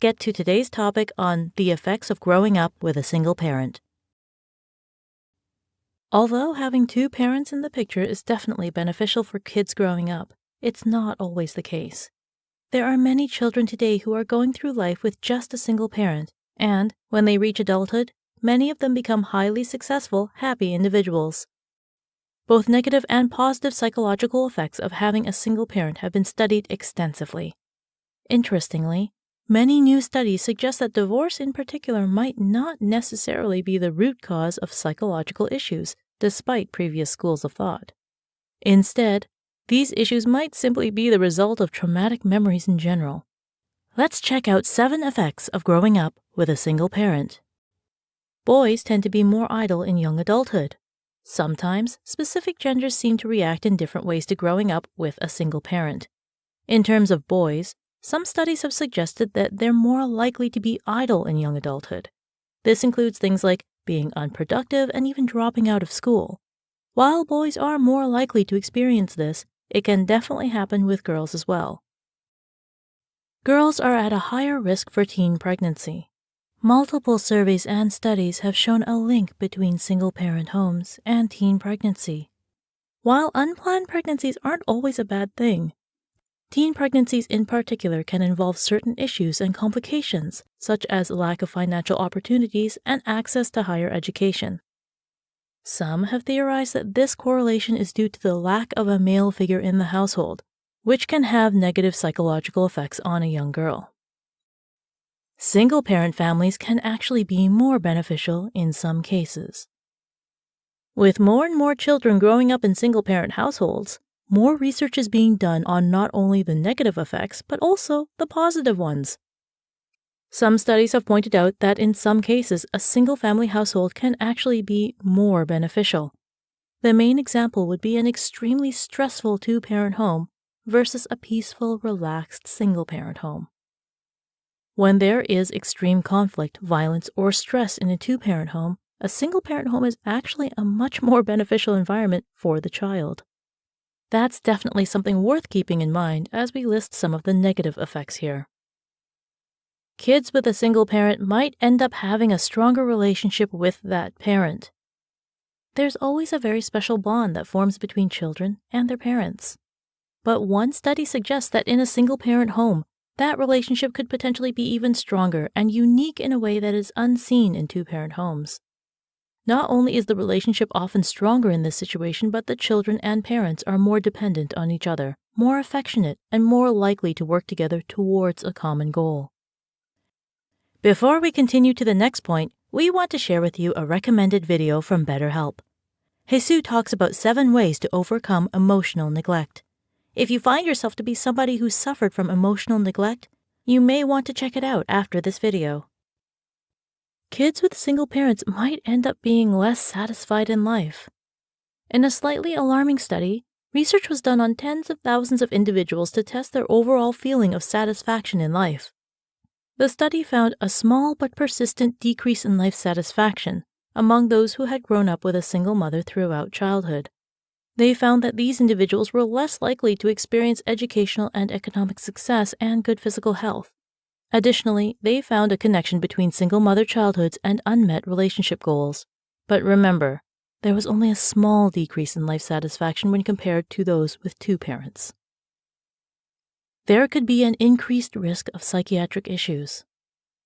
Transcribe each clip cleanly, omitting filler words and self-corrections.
get to today's topic on the effects of growing up with a single parent. Although having two parents in the picture is definitely beneficial for kids growing up, it's not always the case. There are many children today who are going through life with just a single parent, and when they reach adulthood, many of them become highly successful, happy individuals. Both negative and positive psychological effects of having a single parent have been studied extensively. Interestingly, many new studies suggest that divorce in particular might not necessarily be the root cause of psychological issues, despite previous schools of thought. Instead, these issues might simply be the result of traumatic memories in general. Let's check out 7 effects of growing up with a single parent. Boys tend to be more idle in young adulthood. Sometimes, specific genders seem to react in different ways to growing up with a single parent. In terms of boys, some studies have suggested that they're more likely to be idle in young adulthood. This includes things like being unproductive and even dropping out of school. While boys are more likely to experience this, it can definitely happen with girls as well. Girls are at a higher risk for teen pregnancy. Multiple surveys and studies have shown a link between single-parent homes and teen pregnancy. While unplanned pregnancies aren't always a bad thing, teen pregnancies in particular can involve certain issues and complications, such as lack of financial opportunities and access to higher education. Some have theorized that this correlation is due to the lack of a male figure in the household, which can have negative psychological effects on a young girl. Single-parent families can actually be more beneficial in some cases. With more and more children growing up in single-parent households, more research is being done on not only the negative effects, but also the positive ones. Some studies have pointed out that in some cases, a single-family household can actually be more beneficial. The main example would be an extremely stressful two-parent home versus a peaceful, relaxed single-parent home. When there is extreme conflict, violence, or stress in a two-parent home, a single-parent home is actually a much more beneficial environment for the child. That's definitely something worth keeping in mind as we list some of the negative effects here. Kids with a single parent might end up having a stronger relationship with that parent. There's always a very special bond that forms between children and their parents. But one study suggests that in a single-parent home, that relationship could potentially be even stronger and unique in a way that is unseen in two-parent homes. Not only is the relationship often stronger in this situation, but the children and parents are more dependent on each other, more affectionate, and more likely to work together towards a common goal. Before we continue to the next point, we want to share with you a recommended video from BetterHelp. Jesus talks about 7 ways to overcome emotional neglect. If you find yourself to be somebody who suffered from emotional neglect, you may want to check it out after this video. Kids with single parents might end up being less satisfied in life. In a slightly alarming study, research was done on tens of thousands of individuals to test their overall feeling of satisfaction in life. The study found a small but persistent decrease in life satisfaction among those who had grown up with a single mother throughout childhood. They found that these individuals were less likely to experience educational and economic success and good physical health. Additionally, they found a connection between single mother childhoods and unmet relationship goals. But remember, there was only a small decrease in life satisfaction when compared to those with 2 parents. There could be an increased risk of psychiatric issues.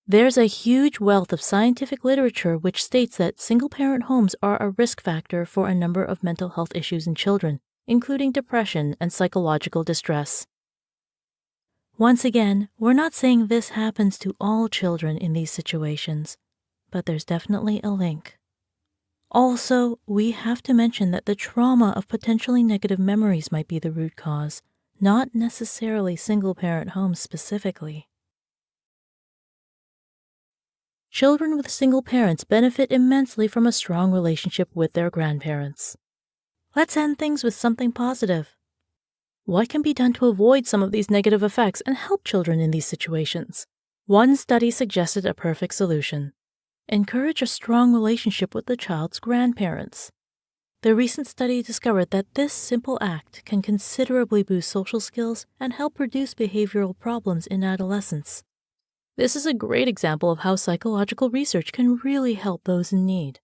There's a huge wealth of scientific literature which states that single-parent homes are a risk factor for a number of mental health issues in children, including depression and psychological distress. Once again, we're not saying this happens to all children in these situations, but there's definitely a link. Also, we have to mention that the trauma of potentially negative memories might be the root cause, not necessarily single-parent homes specifically. Children with single parents benefit immensely from a strong relationship with their grandparents. Let's end things with something positive. What can be done to avoid some of these negative effects and help children in these situations? One study suggested a perfect solution. Encourage a strong relationship with the child's grandparents. The recent study discovered that this simple act can considerably boost social skills and help reduce behavioral problems in adolescence. This is a great example of how psychological research can really help those in need.